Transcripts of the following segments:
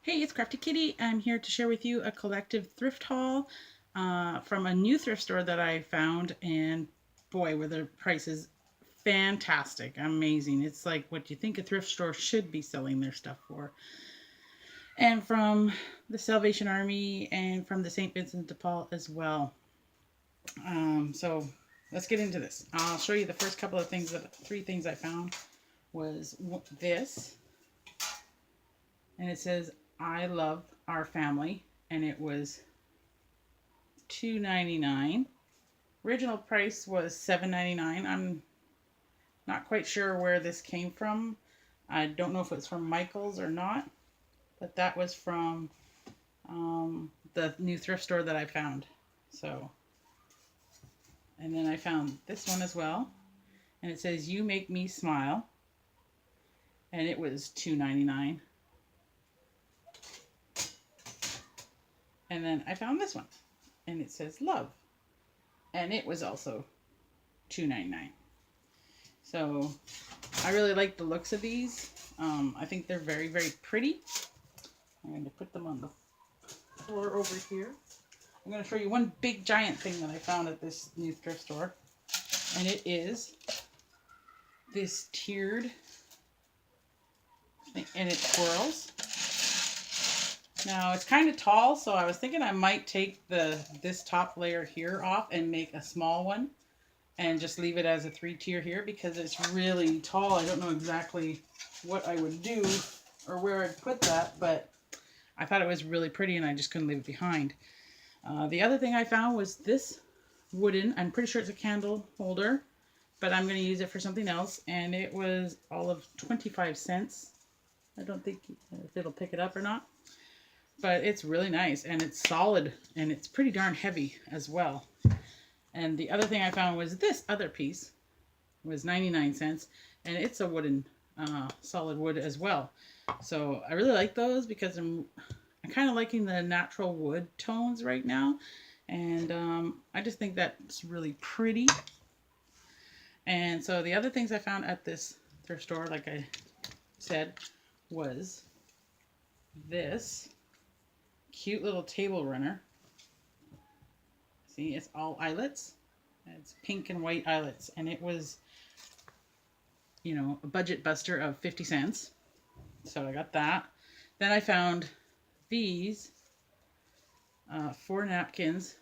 Hey, it's Crafty Kitty. I'm here to share with you a collective thrift haul from a new thrift store that I found, and boy, were the prices fantastic, amazing. It's like what you think a thrift store should be selling their stuff for. And from the Salvation Army and from the St. Vincent de Paul as well. So let's get into this. I'll show you the first couple of things, three things I found was this, and it says I love our family, and it was $2.99. Original price was $7.99. I'm not quite sure where this came from. I don't know if it's from Michael's or not, but that was from the new thrift store that I found. So, and then I found this one as well, and it says "You Make Me Smile," and it was $2.99. And then I found this one, and it says "Love," and it was also $2.99. So I really like the looks of these. I think they're very, very pretty. I'm going to put them on the floor over here. I'm going to show you one big giant thing that I found at this new thrift store. And it is this tiered thing, and it twirls. Now it's kind of tall, so I was thinking I might take this top layer here off and make a small one and just leave it as a 3-tier here because it's really tall. I don't know exactly what I would do or where I'd put that, but I thought it was really pretty and I just couldn't leave it behind. The other thing I found was this wooden, I'm pretty sure it's a candle holder, but I'm going to use it for something else, and it was all of 25 cents. I don't think if it'll pick it up or not, but it's really nice, and it's solid, and it's pretty darn heavy as well. And the other thing I found was this other piece. It was 99 cents, and it's a wooden, solid wood as well. So I really like those because I'm kind of liking the natural wood tones right now. And I just think that's really pretty. And so the other things I found at this thrift store, like I said, was this cute little table runner. See, it's all eyelets. It's pink and white eyelets. And it was, you know, a budget buster of 50 cents. So I got that. Then I found these 4 napkins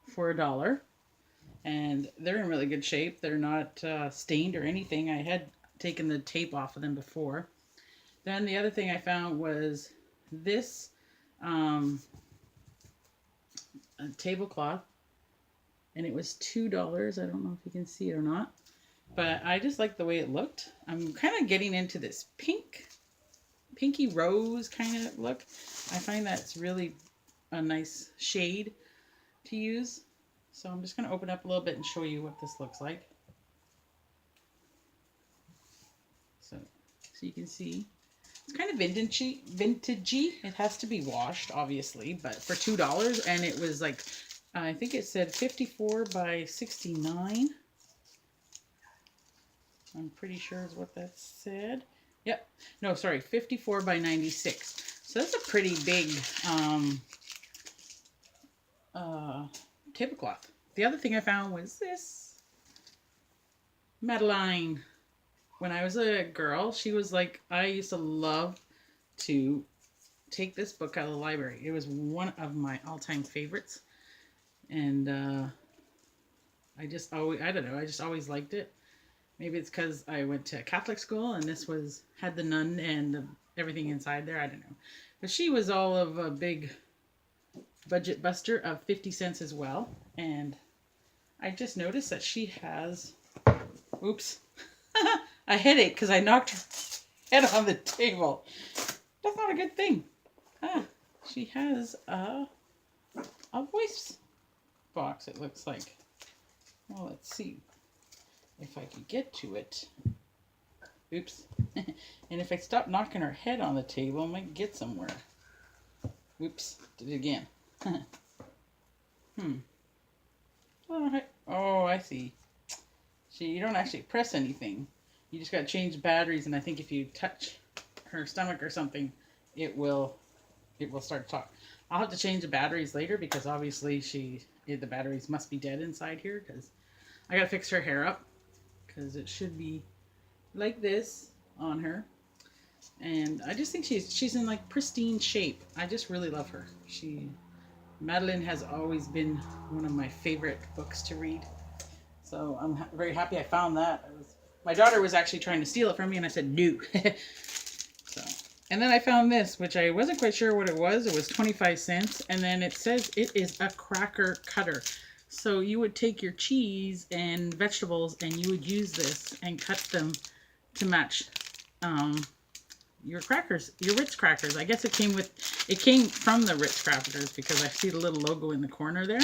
for $1. And they're in really good shape. They're not stained or anything. I had taken the tape off of them before. Then the other thing I found was this a tablecloth, and it was $2. I don't know if you can see it or not, but I just like the way it looked. I'm kind of getting into this pinky rose kind of look. I find that's really a nice shade to use. So I'm just going to open up a little bit and show you what this looks like. So you can see it's kind of vintagey. It has to be washed, obviously, but for $2, and it was like, I think it said 54 by 69. I'm pretty sure is what that said. Yep. No, sorry, 54 by 96. So that's a pretty big tablecloth. The other thing I found was this Madeline. When I was a girl, she was like, I used to love to take this book out of the library. It was one of my all-time favorites. And I just always, I don't know, I just always liked it. Maybe it's because I went to Catholic school and this had the nun and everything inside there. I don't know. But she was all of a big budget buster of 50 cents as well. And I just noticed that she has, oops, a headache because I knocked her head on the table. That's not a good thing. She has a voice box, it looks like. Well, let's see if I can get to it. Oops. And if I stop knocking her head on the table, I might get somewhere. Oops. Did it again. Oh, I see. You don't actually press anything. You just got to change batteries, and I think if you touch her stomach or something, it will start to talk. I'll have to change the batteries later because obviously the batteries must be dead inside here because I gotta fix her hair up because it should be like this on her. And I just think she's in like pristine shape. I just really love her. Madeline has always been one of my favorite books to read. So I'm very happy I found that. My daughter was actually trying to steal it from me, and I said no. So, and then I found this, which I wasn't quite sure what it was. It was 25 cents, and then it says it is a cracker cutter. So you would take your cheese and vegetables, and you would use this and cut them to match your crackers, your Ritz crackers. I guess it came from the Ritz crackers because I see the little logo in the corner there.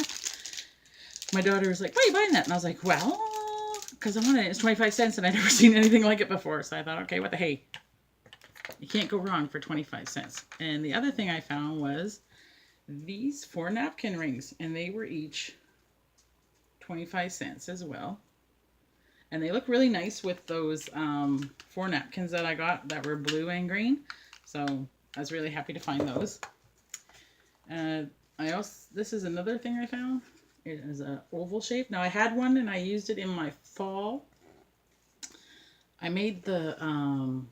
My daughter was like, "Why are you buying that?" And I was like, "Well, because I wanted it. It's 25 cents and I'd never seen anything like it before." So I thought, okay, what the hey? You can't go wrong for 25 cents. And the other thing I found was these 4 napkin rings, and they were each 25 cents as well. And they look really nice with those 4 napkins that I got that were blue and green. So I was really happy to find those. This is another thing I found. It is an oval shape. Now I had one and I used it in my fall. I made the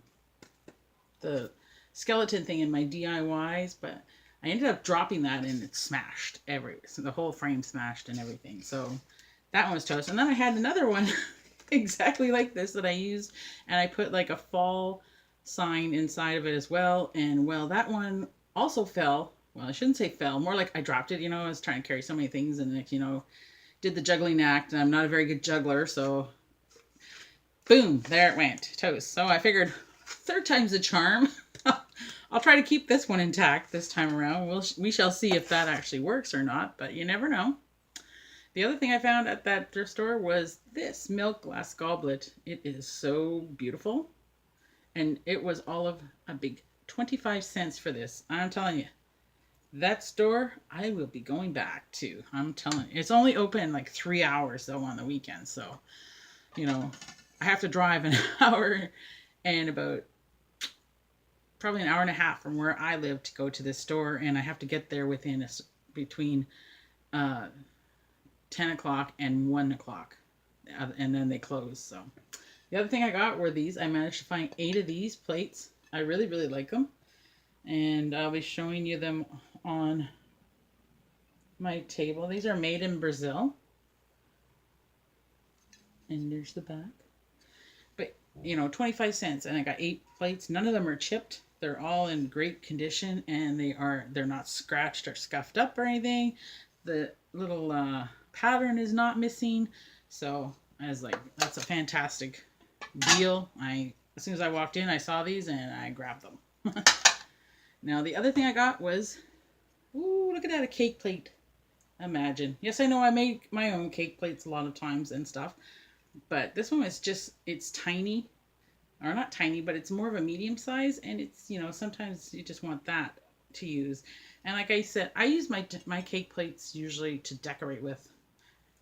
skeleton thing in my DIYs, but I ended up dropping that and it smashed so the whole frame smashed and everything. So that one was toast. And then I had another one exactly like this that I used, and I put like a fall sign inside of it as well. And well, that one also fell. Well, I shouldn't say fell, more like I dropped it. I was trying to carry so many things and did the juggling act, and I'm not a very good juggler, so boom, there it went, toast. So I figured 3rd time's a charm. I'll try to keep this one intact this time around. We shall see if that actually works or not, but you never know. The other thing I found at that thrift store was this milk glass goblet. It is so beautiful. And it was all of a big 25 cents for this. I'm telling you, that store I will be going back to. I'm telling you. It's only open like 3 hours though on the weekend. So, I have to drive an hour and about probably an hour and a half from where I live to go to this store. And I have to get there between 10 o'clock and 1 o'clock, and then they close. So the other thing I got were these. I managed to find 8 of these plates. I really, really like them, and I'll be showing you them on my table. These are made in Brazil, and there's the back. But 25 cents, and I got 8 plates. None of them are chipped. They're all in great condition, and they're not scratched or scuffed up or anything. The little pattern is not missing. So I was like, that's a fantastic deal. As soon as I walked in, I saw these and I grabbed them. Now the other thing I got was, ooh, look at that, a cake plate. Imagine. Yes, I know I make my own cake plates a lot of times and stuff, but this one is it's tiny, or not tiny, but it's more of a medium size, and it's, sometimes you just want that to use. And like I said, I use my cake plates usually to decorate with.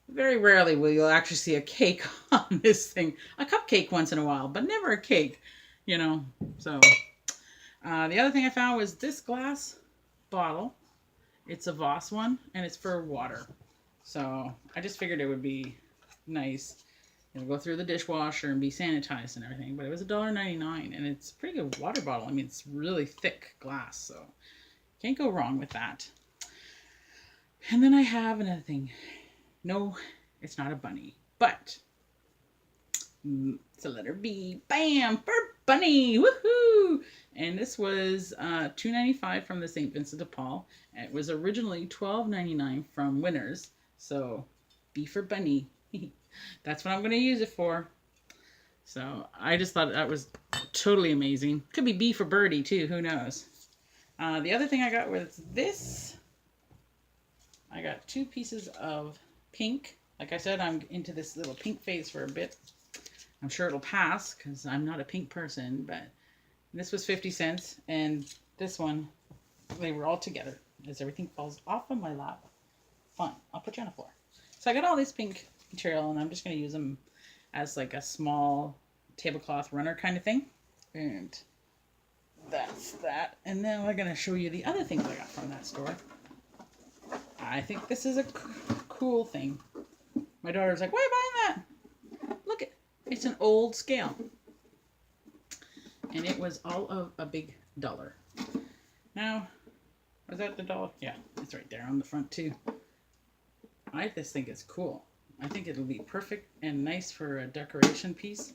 Very rarely will you actually see a cake on this thing. A cupcake once in a while, but never a cake, So the other thing I found was this glass bottle. It's a Voss one, and it's for water. So I just figured it would be nice. It'll go through the dishwasher and be sanitized and everything. But it was $1.99, and it's a pretty good water bottle. I mean, it's really thick glass, so can't go wrong with that. And then I have another thing. No, it's not a bunny, but it's a letter B. Bam! For bunny! Woohoo! And this was $2.95 from the St. Vincent de Paul. It was originally $12.99 from Winners. So, B for bunny. That's what I'm going to use it for. So, I just thought that was totally amazing. Could be B for birdie, too. Who knows? The other thing I got was this. I got 2 pieces of pink. Like I said, I'm into this little pink phase for a bit. I'm sure it'll pass because I'm not a pink person, but this was 50 cents, and this one, they were all together as everything falls off of my lap. Fun. I'll put you on the floor. So I got all this pink material, and I'm just going to use them as like a small tablecloth runner kind of thing. And that's that. And then we're going to show you the other things I got from that store. I think this is a cool thing. My daughter's like, why are you buying that? Look, it's an old scale. And it was all of a big $1. Now, was that the $1? Yeah, it's right there on the front too. I just think it's cool. I think it'll be perfect and nice for a decoration piece.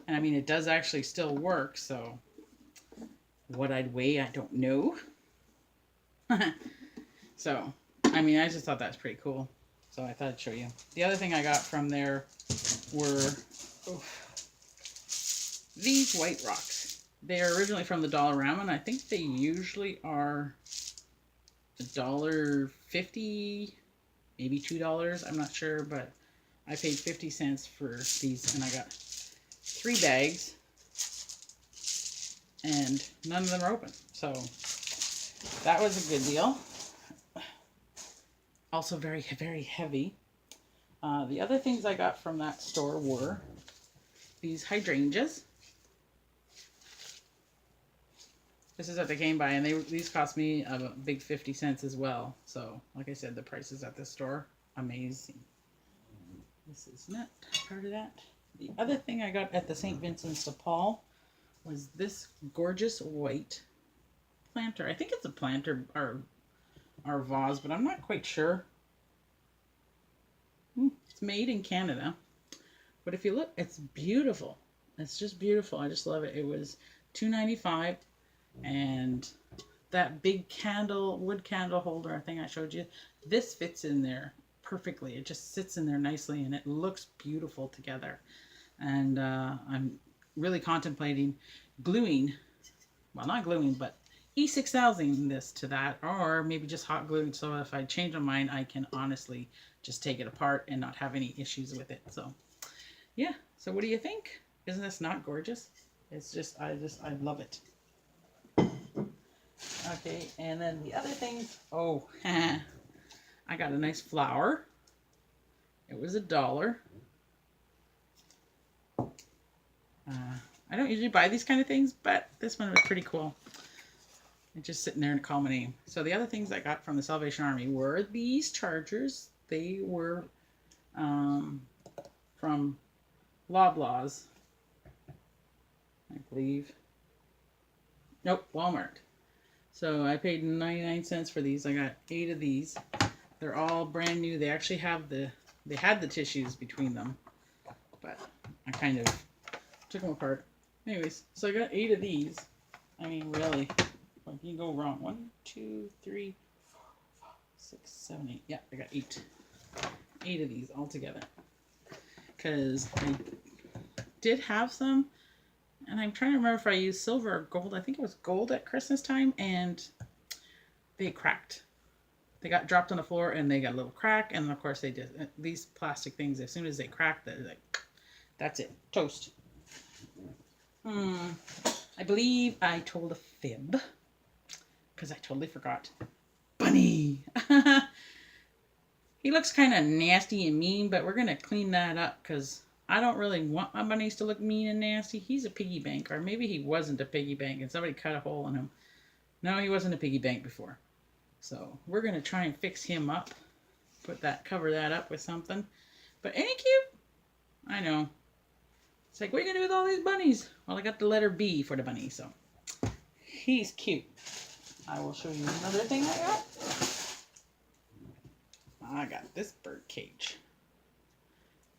And I mean, it does actually still work, so what I'd weigh, I don't know. So, I mean, I just thought that was pretty cool. So I thought I'd show you. The other thing I got from there were these white rocks. They are originally from the Dollarama, and I think they usually are $1.50, maybe $2. I'm not sure, but I paid 50 cents for these, and I got 3 bags, and none of them are open. So that was a good deal. Also very, very heavy. The other things I got from that store were these hydrangeas. This is what they came by, and these cost me a big 50 cents as well. So, like I said, the prices at this store, amazing. This is not part of that. The other thing I got at the St. Vincent's de Paul was this gorgeous white planter. I think it's a planter or vase, but I'm not quite sure. It's made in Canada. But if you look, it's beautiful. It's just beautiful. I just love it. It was $2.95. And that big candle, wood candle holder thing I showed you, this fits in there perfectly. It just sits in there nicely, and it looks beautiful together. And I'm really contemplating gluing, well, not gluing, but E6000 this to that, or maybe just hot gluing, so if I change my mind, I can honestly just take it apart and not have any issues with it. So yeah, so what do you think? Isn't this not gorgeous? It's just, I love it. Okay, and then the other things, I got a nice flower. It was $1. I don't usually buy these kind of things, but this one was pretty cool. It's just sitting there and call my name. So the other things I got from the Salvation Army were these chargers. They were from Loblaws, I believe. Nope, Walmart. So I paid 99 cents for these. I got 8 of these. They're all brand new. They actually have they had the tissues between them, but I kind of took them apart. Anyways, so I got 8 of these. I mean, really, what can you go wrong? 1, 2, 3, 4, 5, 6, 7, 8. Yeah, I got 8. 8 of these all together. Because I did have some, and I'm trying to remember if I used silver or gold. I think it was gold at Christmas time, and they cracked. They got dropped on the floor, and they got a little crack, and of course they did. These plastic things, as soon as they crack, they're like, that's it. Toast. I believe I told a fib, because I totally forgot. Bunny! He looks kind of nasty and mean, but we're going to clean that up, because I don't really want my bunnies to look mean and nasty. He's a piggy bank, or maybe he wasn't a piggy bank and somebody cut a hole in him. No, he wasn't a piggy bank before. So we're going to try and fix him up. Cover that up with something. But ain't he cute? I know. It's like, what are you going to do with all these bunnies? Well, I got the letter B for the bunny, so he's cute. I will show you another thing I got. I got this bird cage.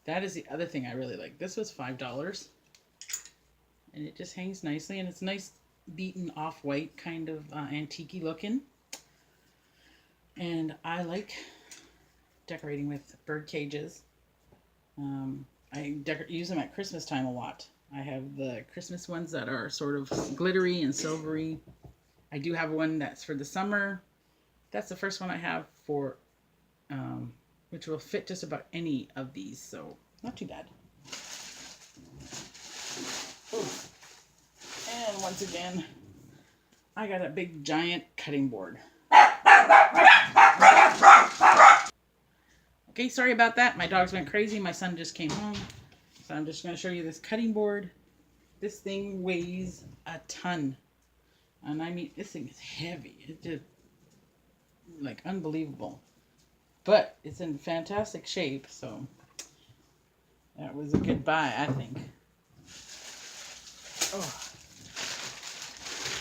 That is the other thing I really like. This was $5. And it just hangs nicely. And it's nice, beaten off-white, kind of antique-y looking. And I like decorating with bird cages. I use them at Christmas time a lot. I have the Christmas ones that are sort of glittery and silvery. I do have one that's for the summer. That's the first one I have for, which will fit just about any of these. So not too bad. Ooh. And once again, I got a big giant cutting board. Okay, sorry about that. My dogs went crazy. My son just came home. So I'm just going to show you this cutting board. This thing weighs a ton. And I mean, this thing is heavy. It's just like unbelievable. But it's in fantastic shape, so that was a good buy, I think. Oh,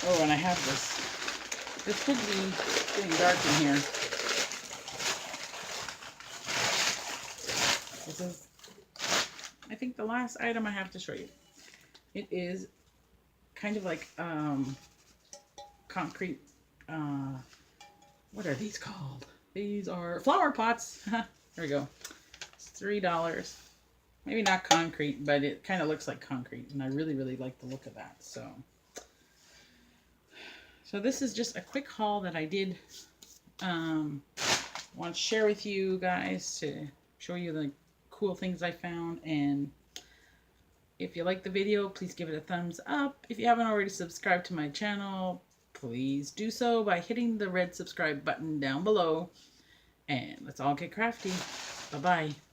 oh, and I have this. This could be getting dark in here. This is, I think, the last item I have to show you. It is kind of like concrete. What are these called? These are flower pots. There we go. It's $3. Maybe not concrete, but it kind of looks like concrete, and I really, really like the look of that. So this is just a quick haul that I did want to share with you guys to show you the cool things I found. And if you like the video, please give it a thumbs up. If you haven't already subscribed to my channel, please do so by hitting the red subscribe button down below. And let's all get crafty. Bye-bye.